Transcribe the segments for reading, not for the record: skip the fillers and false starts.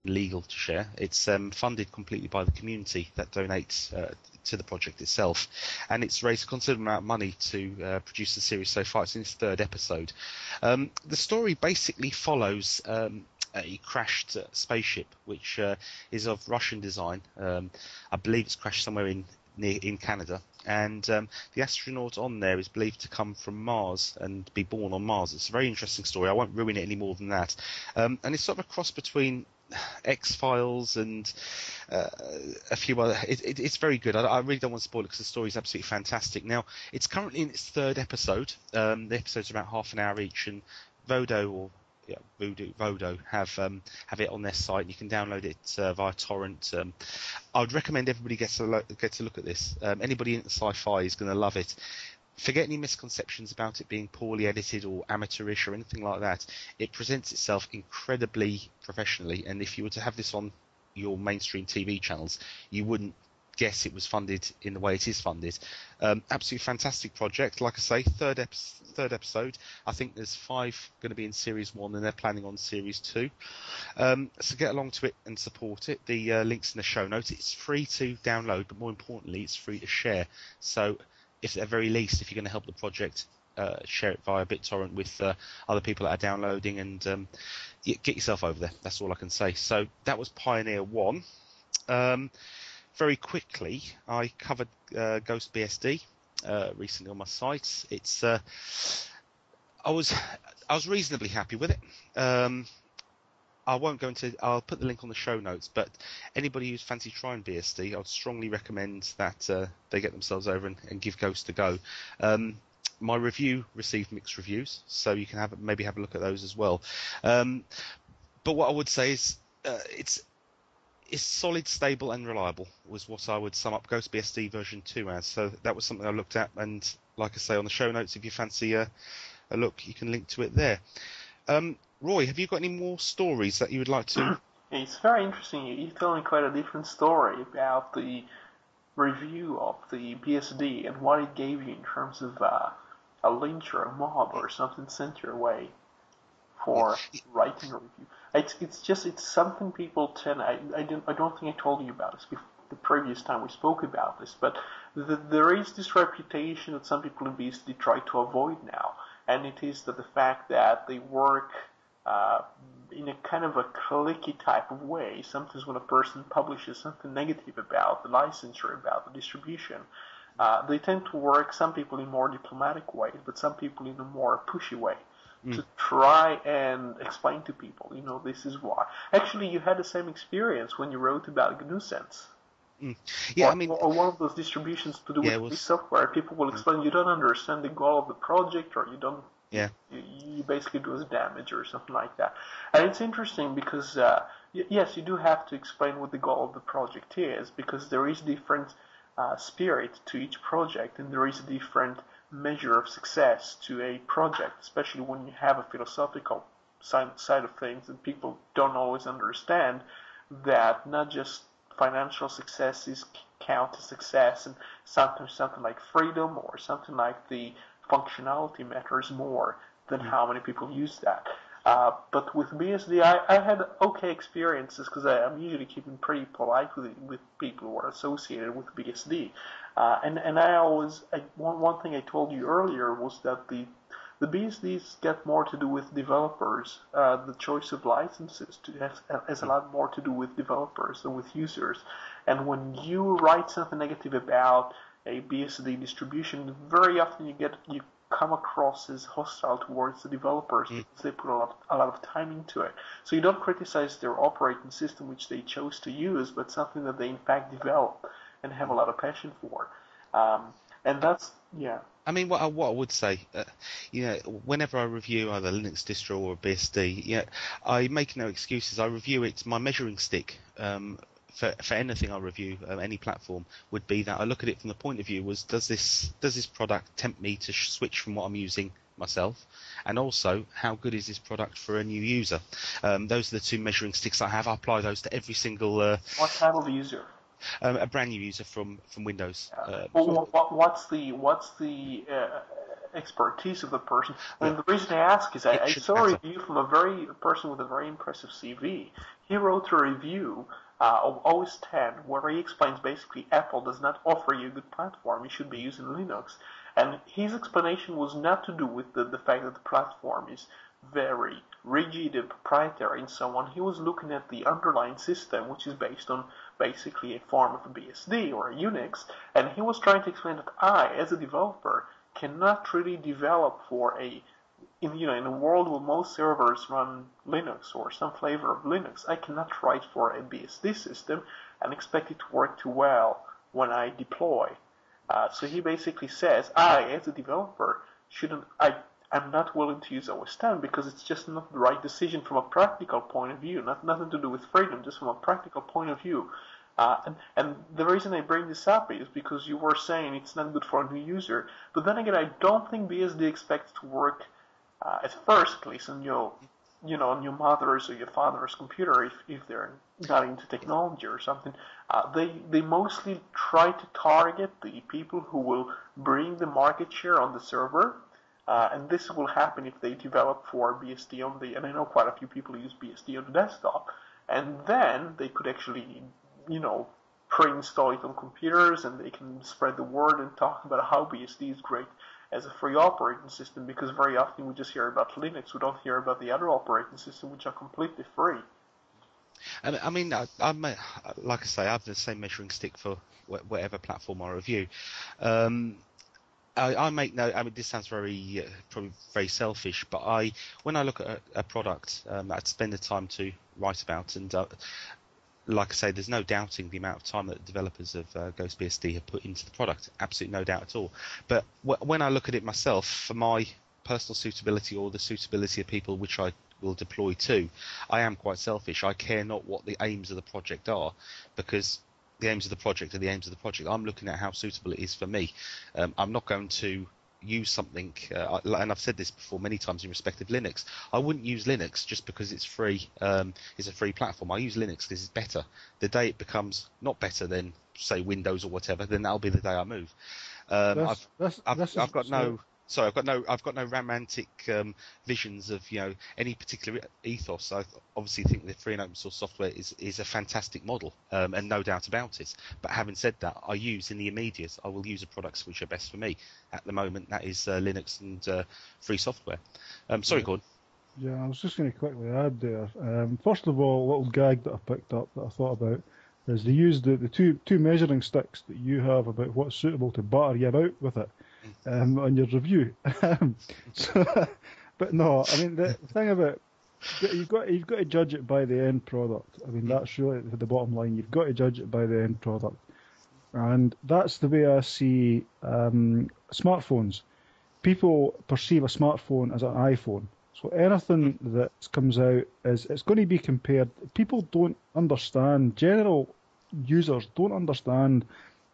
legal to share. It's funded completely by the community that donates to the project itself, and it's raised a considerable amount of money to produce the series so far. It's in its third episode. The story basically follows a crashed spaceship, which is of Russian design. I believe it's crashed somewhere in Canada, and the astronaut on there is believed to come from Mars and be born on Mars. It's a very interesting story. I won't ruin it any more than that. And it's sort of a cross between X-Files and a few other. It's very good. I really don't want to spoil it because the story is absolutely fantastic. Now, it's currently in its third episode. The episodes are about half an hour each, and Vodo have it on their site. You can download it via torrent. I would recommend everybody gets a look at this. Anybody into sci-fi is going to love it. Forget any misconceptions about it being poorly edited or amateurish or anything like that. It presents itself incredibly professionally, and if you were to have this on your mainstream TV channels, you wouldn't guess it was funded in the way it is funded. Absolutely fantastic project. Like I say, third episode. I think there's 5 going to be in series 1, and they're planning on series 2. So get along to it and support it. The link's in the show notes. It's free to download, but more importantly, it's free to share. So if at the very least, if you're going to help the project, share it via BitTorrent with other people that are downloading, and get yourself over there. That's all I can say. So that was Pioneer 1. Very quickly, I covered Ghost BSD recently on my site. It's I was reasonably happy with it. I won't go into. I'll put the link on the show notes. But anybody who's fancy trying BSD, I would strongly recommend that they get themselves over and give Ghost a go. My review received mixed reviews, so you can maybe have a look at those as well. But what I would say is it's solid, stable, and reliable was what I would sum up Ghost BSD version 2 as. So that was something I looked at, and like I say, on the show notes, if you fancy a look, you can link to it there. Roy, have you got any more stories that you would like to... It's very interesting. You tell me quite a different story about the review of the BSD and what it gave you in terms of a lynch or a mob or something sent your way for writing a review. It's something people tend. I don't think I told you about this the previous time we spoke about this, but there is this reputation that some people in BSD try to avoid now, and it is that the fact that they work in a kind of a cliquey type of way. Sometimes when a person publishes something negative about the license or about the distribution, they tend to work, some people in more diplomatic ways, but some people in a more pushy way, to try and explain to people, this is why. Actually, you had the same experience when you wrote about GNU-Sense. Yeah, or one of those distributions to do with free software. People will explain, you don't understand the goal of the project, or you don't. Yeah. You basically do us damage or something like that. And it's interesting because, yes, you do have to explain what the goal of the project is, because there is different spirit to each project, and there is a different measure of success to a project, especially when you have a philosophical side of things, and people don't always understand that not just financial successes count as success, and sometimes something like freedom or something like the functionality matters more than how many people use that. But with BSD, I had okay experiences because I'm usually keeping pretty polite with people who are associated with BSD. And one thing I told you earlier was that the BSDs get more to do with developers. The choice of licenses has a lot more to do with developers than with users. And when you write something negative about a BSD distribution, very often you come across as hostile towards the developers because they put a lot of time into it. So you don't criticize their operating system, which they chose to use, but something that they in fact develop and have a lot of passion for. And that's, yeah. I mean, what I would say, whenever I review either Linux distro or BSD, I make no excuses. I review it. My measuring stick for anything I review, any platform, would be that I look at it from the point of view was, does this product tempt me to switch from what I'm using myself, and also how good is this product for a new user? Those are the two measuring sticks I have. I apply those to every single. What type of user? A brand new user from Windows. What's the expertise of the person? I mean, the reason I ask is I saw a review from a person with a very impressive CV. he wrote a review of OS X where he explains basically Apple does not offer you a good platform. You should be using Linux. And his explanation was not to do with the fact that the platform is very rigid and proprietary and so on. He was looking at the underlying system, which is based on basically a form of a BSD or a Unix, and he was trying to explain that I, as a developer, cannot really develop for in a world where most servers run Linux or some flavor of Linux. I cannot write for a BSD system and expect it to work too well when I deploy. So he basically says, I, as a developer, I'm not willing to use OS X because it's just not the right decision from a practical point of view. Nothing to do with freedom, just from a practical point of view. And the reason I bring this up is because you were saying it's not good for a new user. But then again, I don't think BSD expects to work at first, at least on on your mother's or your father's computer if they're not into technology or something. They mostly try to target the people who will bring the market share on the server. And this will happen if they develop for BSD on and I know quite a few people use BSD on the desktop, and then they could actually, pre-install it on computers, and they can spread the word and talk about how BSD is great as a free operating system, because very often we just hear about Linux, we don't hear about the other operating systems which are completely free. And I mean, like I say, I have the same measuring stick for whatever platform I review. I make no. I mean, this sounds probably very selfish, but when I look at a product, I'd spend the time to write about, and like I say, there's no doubting the amount of time that developers of GhostBSD have put into the product. Absolutely no doubt at all. But when I look at it myself, for my personal suitability or the suitability of people which I will deploy to, I am quite selfish. I care not what the aims of the project are, because the aims of the project are the aims of the project. I'm looking at how suitable it is for me. I'm not going to use something, and I've said this before many times in respect of Linux. I wouldn't use Linux just because it's free. It's a free platform. I use Linux because it's better. The day it becomes not better than, say, Windows or whatever, then that'll be the day I move. I've got no romantic visions of any particular ethos. I obviously think that free and open source software is a fantastic model, and no doubt about it. But having said that, I will use the products which are best for me at the moment. That is Linux and free software. Sorry, Gordon. Yeah, I was just going to quickly add there. First of all, a little gag that I picked up that I thought about is they use the two measuring sticks that you have about what's suitable to butter you out with it. On your review. But no, I mean the thing about you've got to judge it by the end product. I mean that's really the bottom line. You've got to judge it by the end product, and that's the way I see smartphones. People perceive a smartphone as an iPhone. So anything that comes out it's going to be compared. People don't understand. General users don't understand.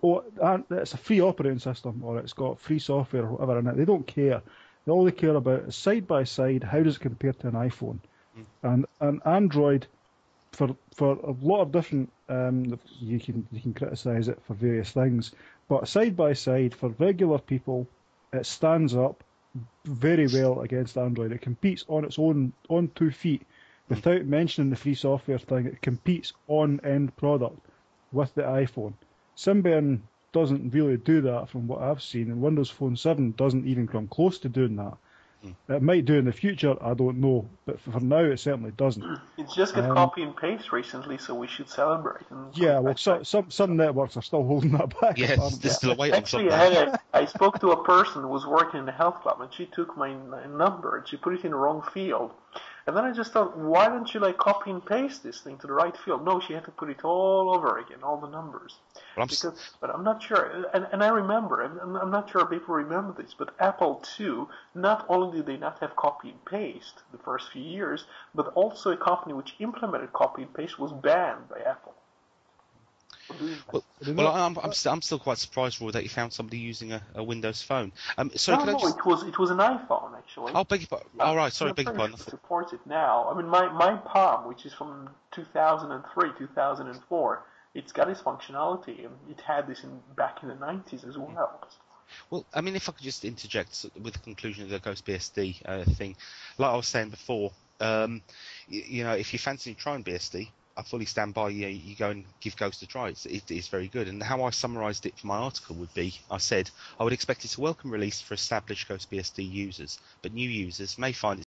Oh, it's a free operating system, or it's got free software, or whatever in it. They don't care. All they care about is side by side, how does it compare to an iPhone? And Android, for a lot of different, you can criticise it for various things, but side by side for regular people, it stands up very well against Android. It competes on its own 2 feet, without mentioning the free software thing. It competes on end product with the iPhone. Symbian doesn't really do that from what I've seen, and Windows Phone 7 doesn't even come close to doing that. It might do in the future, I don't know, but for now it certainly doesn't. It's just got copy and paste recently, so we should celebrate. Yeah, well, some networks are still holding that back. Yes, there's still a wait on something. Actually, I spoke to a person who was working in a health club, and she took my number and she put it in the wrong field. And then I just thought, why don't you copy and paste this thing to the right field? No, she had to put it all over again, all the numbers. But I'm not sure, and I remember, I'm not sure if people remember this, but Apple II, not only did they not have copy and paste the first few years, but also a company which implemented copy and paste was banned by Apple. Well, I'm still quite surprised, Roy, that you found somebody using a Windows phone. It was an iPhone actually. Oh, beg your pardon. All right, sorry, beg your pardon. It supports it now. I mean, my Palm, which is from 2003, 2004, it's got its functionality, and it had this back in the 90s as well. Well, I mean, if I could just interject with the conclusion of the GhostBSD thing, like I was saying before, if you fancy trying BSD, I fully stand by you. You go and give Ghost a try. It is very good. And how I summarised it for my article would be, I said, I would expect it's a welcome release for established Ghost BSD users, but new users may find